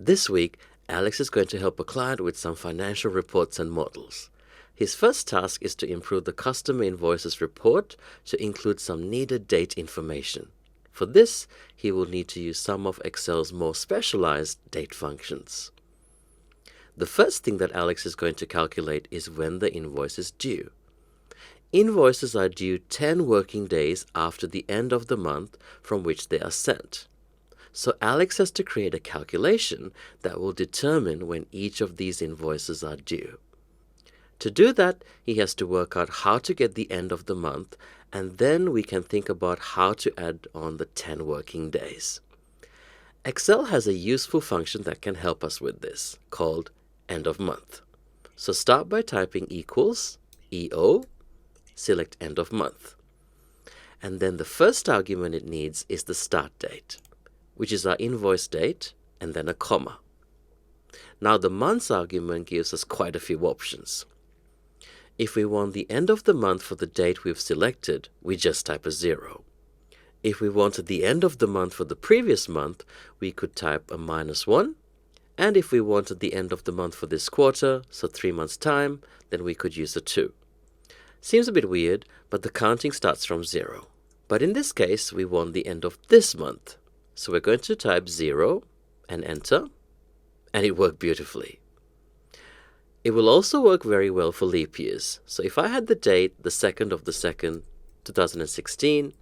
This week, Alex is going to help a client with some financial reports and models. His first task is to improve the customer invoices report to include some needed date information. For this, he will need to use some of Excel's more specialized date functions. The first thing that Alex is going to calculate is when the invoice is due. Invoices are due 10 working days after the end of the month from which they are sent. So Alex has to create a calculation that will determine when each of these invoices are due. To do that, he has to work out how to get the end of the month, and then we can think about how to add on the 10 working days. Excel has a useful function that can help us with this, called end of month. So start by typing equals EO, select end of month. And then the first argument it needs is the start date, which is our invoice date, and then a comma. Now the months argument gives us quite a few options. If we want the end of the month for the date we've selected, we just type a 0. If we wanted the end of the month for the previous month, we could type a -1. And if we wanted the end of the month for this quarter, so 3 months' time, then we could use a 2. Seems a bit weird, but the counting starts from 0. But in this case, we want the end of this month. So we're going to type 0 and enter, and it worked beautifully. It will also work very well for leap years. So if I had the date, the 2nd of the 2nd, 2016,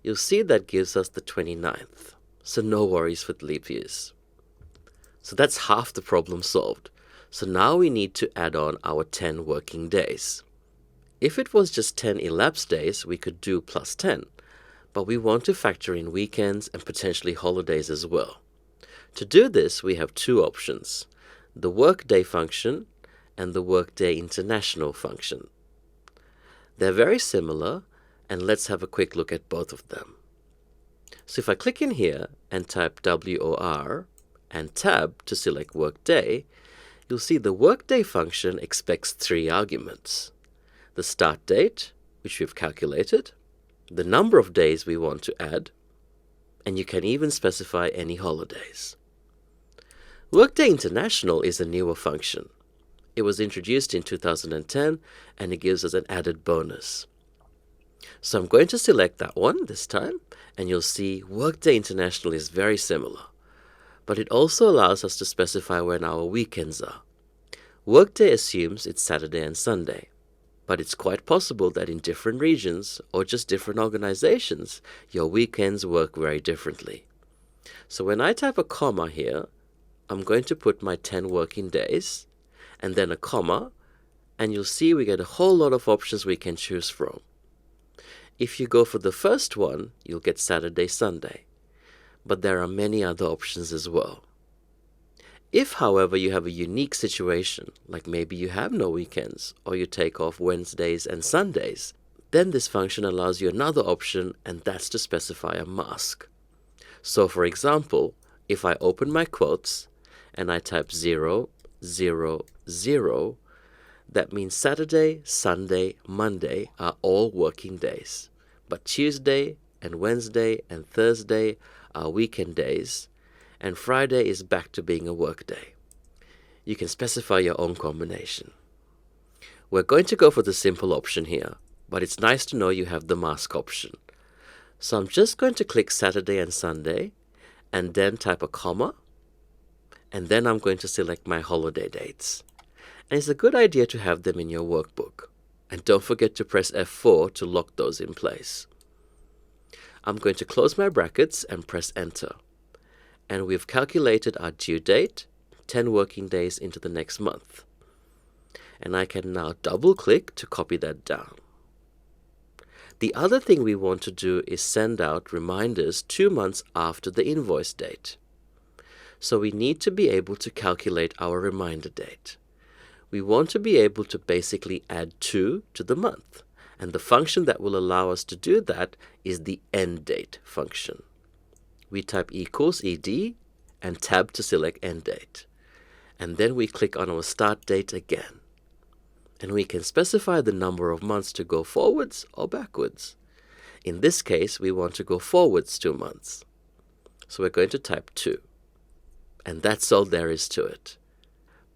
you'll see that gives us the 29th. So no worries with leap years. So that's half the problem solved. So now we need to add on our 10 working days. If it was just 10 elapsed days, we could do plus 10. But we want to factor in weekends and potentially holidays as well. To do this, we have two options, the WORKDAY function and the WORKDAY International function. They're very similar, and let's have a quick look at both of them. So if I click in here and type WOR and tab to select WORKDAY, you'll see the WORKDAY function expects 3 arguments. The start date, which we've calculated, the number of days we want to add, and you can even specify any holidays. WORKDAY International is a newer function. It was introduced in 2010, and it gives us an added bonus. So I'm going to select that one this time, and you'll see WORKDAY International is very similar. But it also allows us to specify when our weekends are. WORKDAY assumes it's Saturday and Sunday, but it's quite possible that in different regions or just different organizations, your weekends work very differently. So when I type a comma here, I'm going to put my 10 working days, and then a comma, and you'll see we get a whole lot of options we can choose from. If you go for the first one, you'll get Saturday, Sunday, but there are many other options as well. If, however, you have a unique situation, like maybe you have no weekends, or you take off Wednesdays and Sundays, then this function allows you another option, and that's to specify a mask. So for example, if I open my quotes, and I type 0, 0, 0, that means Saturday, Sunday, Monday are all working days. But Tuesday and Wednesday and Thursday are weekend days, and Friday is back to being a work day. You can specify your own combination. We're going to go for the simple option here, but it's nice to know you have the mask option. So I'm just going to click Saturday and Sunday, and then type a comma, and then I'm going to select my holiday dates. And it's a good idea to have them in your workbook. And don't forget to press F4 to lock those in place. I'm going to close my brackets and press Enter. And we've calculated our due date, 10 working days into the next month. And I can now double-click to copy that down. The other thing we want to do is send out reminders 2 months after the invoice date. So we need to be able to calculate our reminder date. We want to be able to basically add 2 to the month, and the function that will allow us to do that is the end date function. We type equals ED and tab to select end date, and then we click on our start date again. And we can specify the number of months to go forwards or backwards. In this case, we want to go forwards 2 months. So we're going to type 2. And that's all there is to it.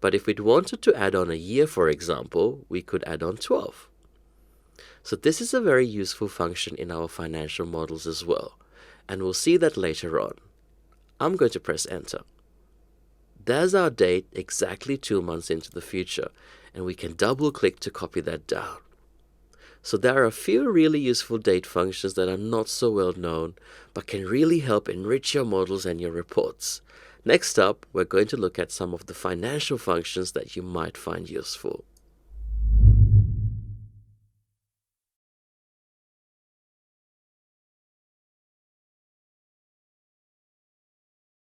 But if we wanted to add on a year, for example, we could add on 12. So this is a very useful function in our financial models as well, and we'll see that later on. I'm going to press enter. There's our date exactly 2 months into the future, and we can double click to copy that down. So there are a few really useful date functions that are not so well known, but can really help enrich your models and your reports. Next up, we're going to look at some of the financial functions that you might find useful.